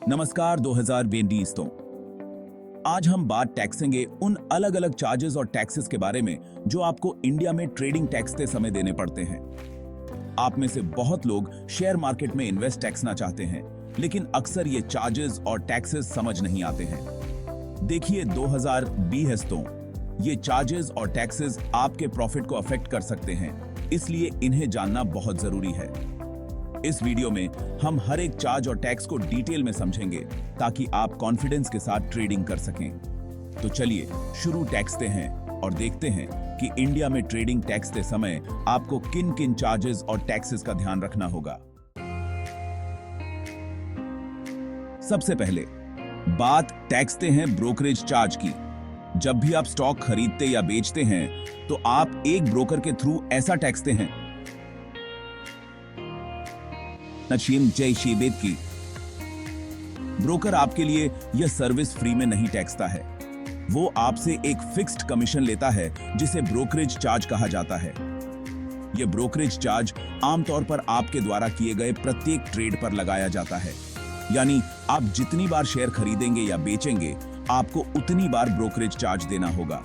नमस्कार 2020 दोस्तों। आज हम बात टैक्सेंगे उन अलग अलग चार्जेस और टैक्सेस के बारे में जो आपको इंडिया में ट्रेडिंग टैक्सते समय देने पड़ते हैं। आप में से बहुत लोग शेयर मार्केट में इन्वेस्ट टैक्सना चाहते हैं, लेकिन अक्सर ये चार्जेस और टैक्सेस समझ नहीं आते हैं। देखिए 2020 तो ये चार्जेस और टैक्सेस आपके प्रॉफिट को अफेक्ट कर सकते हैं, इसलिए इन्हें जानना बहुत जरूरी है। इस वीडियो में हम हर एक चार्ज और टैक्स को डिटेल में समझेंगे ताकि आप कॉन्फिडेंस के साथ ट्रेडिंग कर सकें। तो चलिए शुरू टैक्सते हैं और देखते हैं कि इंडिया में ट्रेडिंग टैक्सते समय आपको किन किन चार्जेस और टैक्सेस का ध्यान रखना होगा। सबसे पहले बात टैक्सते हैं ब्रोकरेज चार्ज की। जब भी आप स्टॉक खरीदते या बेचते हैं तो आप एक ब्रोकर के थ्रू ऐसा टैक्सते हैं। नशीम जय शिबेद की ब्रोकर आपके लिए यह सर्विस फ्री में नहीं टैक्सता है। वो आपसे एक फिक्स्ड कमीशन लेता है जिसे ब्रोकरेज चार्ज कहा जाता है। यह ब्रोकरेज चार्ज आमतौर पर आपके द्वारा किए गए प्रत्येक ट्रेड पर लगाया जाता है। यानी आप जितनी बार शेयर खरीदेंगे या बेचेंगे, आपको उतनी बार ब्रोकरेज चार्ज देना होगा।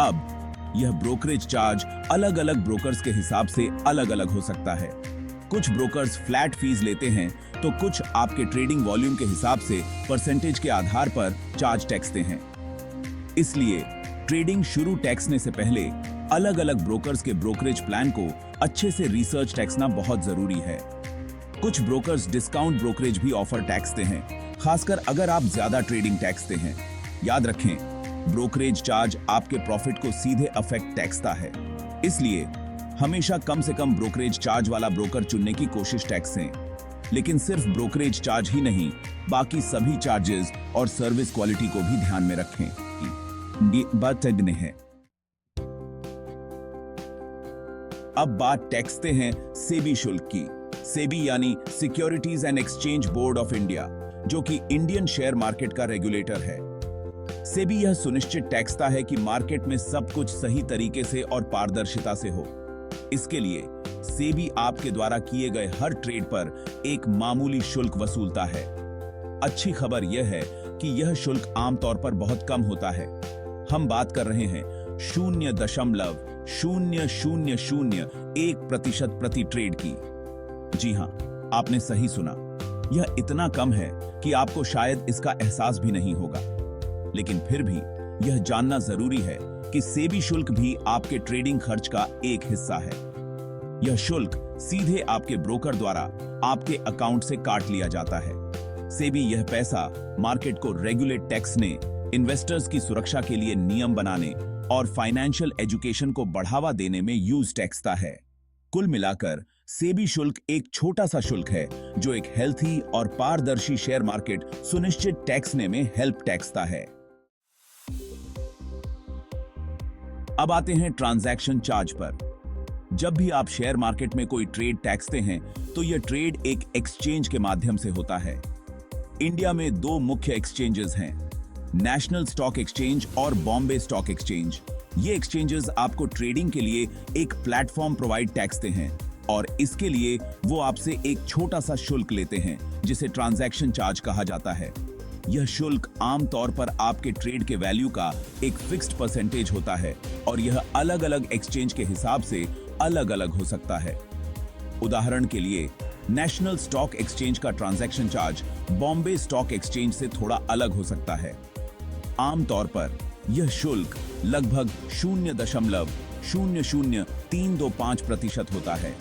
अब यह ब्रोकरेज चार्ज अलग अलग ब्रोकर्स के हिसाब से अलग अलग हो सकता है। कुछ ब्रोकर्स फ्लैट फीस लेते हैं तो कुछ आपके ट्रेडिंग वॉल्यूम के हिसाब से परसेंटेज के आधार पर चार्ज टैक्सते हैं। इसलिए ट्रेडिंग शुरू टैक्सने से पहले अलग अलग ब्रोकर्स के ब्रोकरेज प्लान को अच्छे से रिसर्च टैक्सना बहुत जरूरी है। कुछ ब्रोकर्स डिस्काउंट ब्रोकरेज भी ऑफर टैक्सते हैं, खासकर अगर आप ज्यादा ट्रेडिंग टैक्सते हैं। याद रखें, ब्रोकरेज चार्ज आपके प्रॉफिट को सीधे अफेक्ट टैक्सता है, इसलिए हमेशा कम से कम ब्रोकरेज चार्ज वाला ब्रोकर चुनने की कोशिश टैक्सें। लेकिन सिर्फ ब्रोकरेज चार्ज ही नहीं, बाकी सभी चार्जेस और सर्विस क्वालिटी को भी ध्यान में रखें। बात है। अब बात टैक्सते हैं सेबी शुल्क की। सेबी यानी securities and exchange board of India, जो कि इंडियन शेयर मार्केट का रेगुलेटर है। सेबी यह सुनिश्चित टैक्सता है कि मार्केट में सब कुछ सही तरीके से और पारदर्शिता से हो। इसके लिए सेबी आपके द्वारा किए गए हर ट्रेड पर एक मामूली शुल्क वसूलता है। अच्छी खबर यह है कि यह शुल्क आमतौर पर बहुत कम होता है। हम बात कर रहे हैं 0.0001% प्रति ट्रेड की। जी हां, आपने सही सुना। यह इतना कम है कि आपको शायद इसका एहसास भी नहीं होगा। लेकिन फिर भी यह जानना जरूरी है कि सेबी शुल्क भी आपके ट्रेडिंग खर्च का एक हिस्सा है। यह शुल्क सीधे आपके ब्रोकर द्वारा आपके अकाउंट से काट लिया जाता है। सेबी यह पैसा मार्केट को रेगुलेट टैक्सने, इन्वेस्टर्स की सुरक्षा के लिए नियम बनाने और फाइनेंशियल एजुकेशन को बढ़ावा देने में यूज टैक्सता है। कुल मिलाकर सेबी शुल्क एक छोटा सा शुल्क है जो एक हेल्थी और पारदर्शी शेयर मार्केट सुनिश्चित टैक्सने में हेल्प टैक्सता है। अब आते हैं ट्रांजैक्शन चार्ज पर। जब भी आप शेयर मार्केट में कोई ट्रेड टैक्सते हैं तो यह ट्रेड एक एक्सचेंज के माध्यम से होता है। इंडिया में दो मुख्य एक्सचेंजेस हैं, नेशनल स्टॉक एक्सचेंज और बॉम्बे स्टॉक एक्सचेंज। ये एक्सचेंजेस आपको ट्रेडिंग के लिए एक प्लेटफॉर्म प्रोवाइड टैक्सते हैं और इसके लिए वो आपसे एक छोटा सा शुल्क लेते हैं जिसे ट्रांजैक्शन चार्ज कहा जाता है। यह शुल्क आमतौर पर आपके ट्रेड के वैल्यू का एक फिक्स्ड परसेंटेज होता है और यह अलग अलग एक्सचेंज के हिसाब से अलग अलग हो सकता है। उदाहरण के लिए नेशनल स्टॉक एक्सचेंज का transaction charge Bombay stock exchange से थोड़ा अलग हो सकता है। आमतौर पर यह शुल्क लगभग 0.00325% होता है।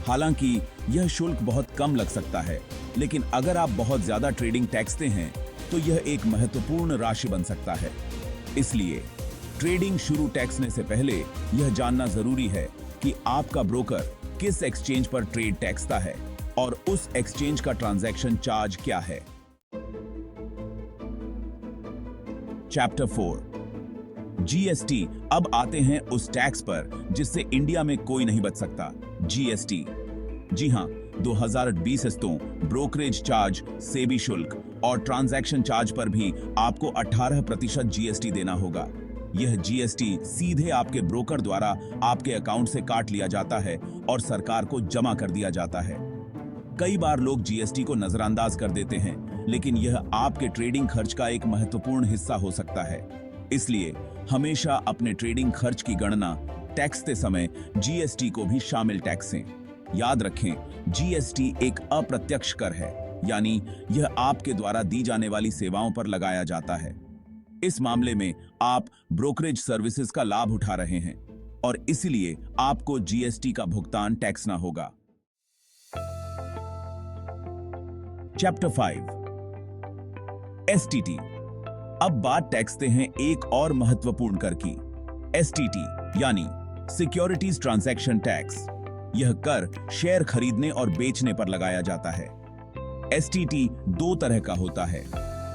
हालांकि यह शुल्क बहुत कम लग सकता है, लेकिन अगर आप बहुत ज्यादा ट्रेडिंग टैक्सते हैं तो यह एक महत्वपूर्ण राशि बन सकता है। इसलिए ट्रेडिंग शुरू टैक्सने से पहले यह जानना जरूरी है कि आपका ब्रोकर किस एक्सचेंज पर ट्रेड टैक्सता है और उस एक्सचेंज का ट्रांजैक्शन चार्ज क्या है। Chapter 4 GST. अब आते हैं उस टैक्स पर जिससे इंडिया में कोई नहीं बच सकता, जीएसटी। जी हां, 2020 तो ब्रोकरेज चार्ज, सेबी शुल्क और ट्रांजैक्शन चार्ज पर भी आपको 18% जीएसटी देना होगा। यह जीएसटी सीधे आपके ब्रोकर द्वारा आपके अकाउंट से काट लिया जाता है और सरकार को जमा कर दिया जाता है। कई बार लोग जीएसटी को नजरअंदाज कर देते हैं, लेकिन यह आपके ट्रेडिंग खर्च का एक महत्वपूर्ण हिस्सा हो सकता है। इसलिए हमेशा अपने ट्रेडिंग खर्च की गणना टैक्सते समय जीएसटी को भी शामिल टैक्सें। याद रखें, जीएसटी एक अप्रत्यक्ष कर है, यानी यह आपके द्वारा दी जाने वाली सेवाओं पर लगाया जाता है। इस मामले में आप ब्रोकरेज सर्विसेज का लाभ उठा रहे हैं और इसलिए आपको जीएसटी का भुगतान टैक्सना होगा। Chapter 5 STT. अब बात टैक्सते हैं एक और महत्वपूर्ण कर की, एसटीटी यानी सिक्योरिटीज ट्रांजैक्शन टैक्स। यह कर शेयर खरीदने और बेचने पर लगाया जाता है। एसटीटी दो तरह का होता है,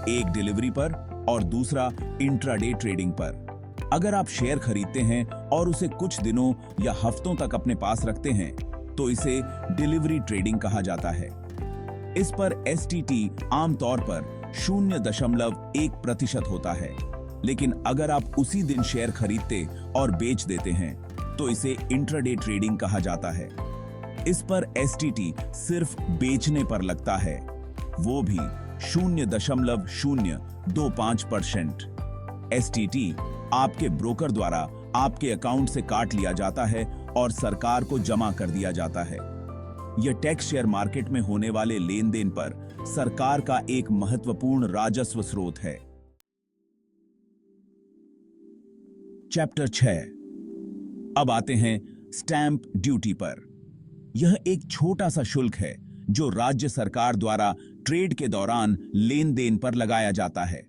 एक डिलीवरी पर और दूसरा इंट्राडे ट्रेडिंग पर। अगर आप शेयर खरीदते हैं और उसे कुछ दिनों या हफ्तों तक अपने पास रखते हैं तो इसे डिलीवरी ट्रेडिंग कहा जाता है। इस पर एसटीटी आमतौर पर 0.1% होता है, लेकिन अगर आप उसी दिन शेयर खरीदते और बेच देते हैं तो इसे इंट्राडे ट्रेडिंग कहा जाता है। इस पर एसटीटी सिर्फ बेचने पर लगता है, वो भी 0.025%। एसटीटी आपके ब्रोकर द्वारा आपके अकाउंट से काट लिया जाता है और सरकार को जमा कर दिया जाता है। यह टैक्स शेयर मार्केट में होने वाले लेन देन पर सरकार का एक महत्वपूर्ण राजस्व स्रोत है। चैप्टर 6। अब आते हैं स्टैंप ड्यूटी पर। यह एक छोटा सा शुल्क है जो राज्य सरकार द्वारा ट्रेड के दौरान लेन देन पर लगाया जाता है।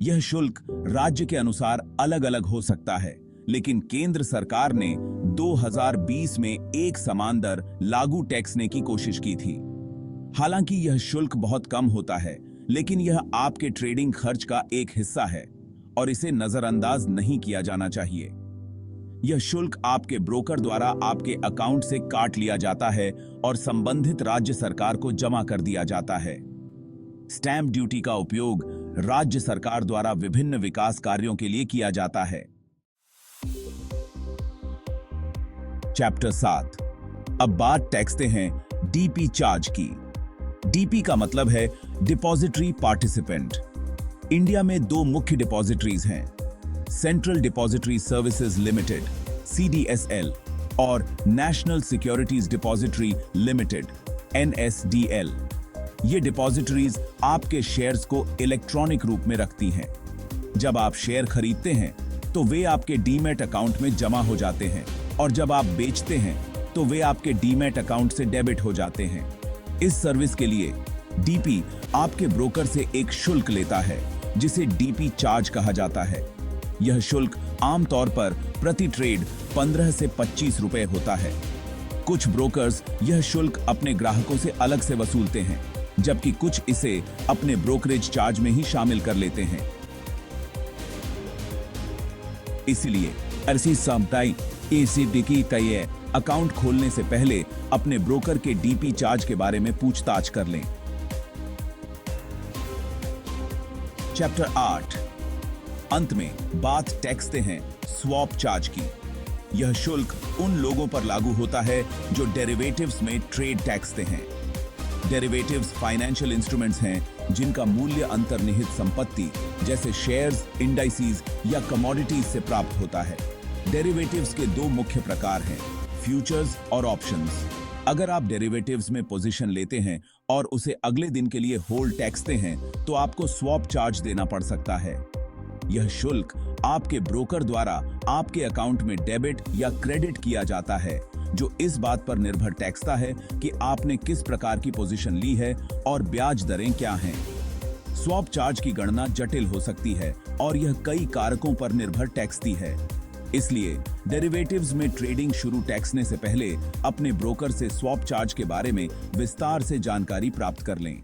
यह शुल्क राज्य के अनुसार अलग अलग हो सकता है, लेकिन केंद्र सरकार ने 2020 में एक समान दर लागू टैक्सने की कोशिश की थी। हालांकि यह शुल्क बहुत कम होता है, लेकिन यह आपके ट्रेडिंग खर्च का एक हिस्सा है और इसे नजरअंदाज नहीं किया जाना चाहिए। यह शुल्क आपके ब्रोकर द्वारा आपके अकाउंट से काट लिया जाता है और संबंधित राज्य सरकार को जमा कर दिया जाता है। स्टैंप ड्यूटी का उपयोग राज्य सरकार द्वारा विभिन्न विकास कार्यों के लिए किया जाता है। चैप्टर 7। अब बात टैक्सते हैं डीपी चार्ज की। डीपी का मतलब है डिपॉजिटरी पार्टिसिपेंट। इंडिया में दो मुख्य डिपॉजिटरीज हैं, central depository services limited (CDSL) और national securities depository limited (NSDL). ये डिपॉजिटरीज आपके शेयर्स को इलेक्ट्रॉनिक रूप में रखती हैं। जब आप शेयर खरीदते हैं तो वे आपके डीमैट अकाउंट में जमा हो जाते हैं और जब आप बेचते हैं तो वे आपके डीमैट अकाउंट से डेबिट हो जाते हैं। इस सर्विस के लिए डीपी आपके ब्रोकर से एक शुल्क लेता है जिसे डीपी चार्ज कहा जाता है। यह शुल्क आमतौर पर प्रति ट्रेड 15 से 25 रुपए होता है। कुछ ब्रोकर्स यह शुल्क अपने ग्राहकों से अलग से वसूलते हैं, जबकि कुछ इसे अपने ब्रोकरेज चार्ज में ही शामिल कर लेते हैं। इसलिए ऐसी समताई एसीडी की अकाउंट खोलने से पहले अपने ब्रोकर के डीपी चार्ज के बारे में पूछताछ कर लें। चैप्टर 8। अंत में बात टैक्सते हैं स्वैप चार्ज की। यह शुल्क उन लोगों पर लागू होता है जो डेरिवेटिव्स में ट्रेड टैक्सते हैं। डेरिवेटिव्स फाइनेंशियल इंस्ट्रूमेंट्स हैं जिनका मूल्य अंतर्निहित संपत्ति जैसे शेयर्स, इंडाइसेस या कमोडिटीज से प्राप्त होता है। डेरिवेटिव्स के दो मुख्य प्रकार हैं, फ्यूचर्स और ऑप्शंस। अगर आप डेरिवेटिव्स में पोजीशन लेते हैं और उसे अगले दिन के लिए होल्ड टैक्सते हैं तो आपको स्वैप चार्ज देना पड़ सकता है। यह शुल्क आपके ब्रोकर द्वारा आपके अकाउंट में डेबिट या क्रेडिट किया जाता है, जो इस बात पर निर्भर टैक्सता है कि आपने किस प्रकार की पोजीशन ली है और ब्याज दरें क्या हैं। स्वैप चार्ज की गणना जटिल हो सकती है और यह कई कारकों पर निर्भर टैक्सती है। इसलिए डेरिवेटिव्स में ट्रेडिंग शुरू टैक्सने से पहले अपने ब्रोकर से स्वैप चार्ज के बारे में विस्तार से जानकारी प्राप्त कर लें।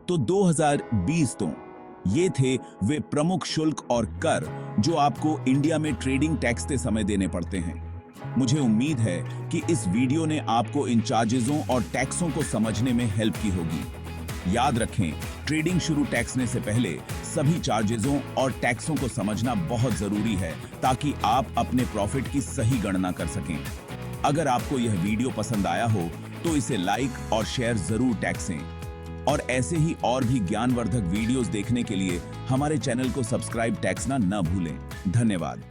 तो 2020 तो ये थे वे प्रमुख शुल्क और कर जो आपको इंडिया में ट्रेडिंग टैक्सते समय देने पड़ते हैं। मुझे उम्मीद है कि इस वीडियो ने आपको इन चार्जेसों और टैक्सों को समझने में हेल्प की होगी। याद रखें, ट्रेडिंग शुरू टैक्सने से पहले सभी चार्जेसों और टैक्सों को समझना बहुत जरूरी है ताकि आप अपने प्रॉफिट की सही गणना कर सकें। अगर आपको यह वीडियो पसंद आया हो तो इसे लाइक और शेयर जरूर टैक्सें। और ऐसे ही और भी ज्ञानवर्धक वीडियोस देखने के लिए हमारे चैनल को सब्सक्राइब टैक्सना न भूलें। धन्यवाद।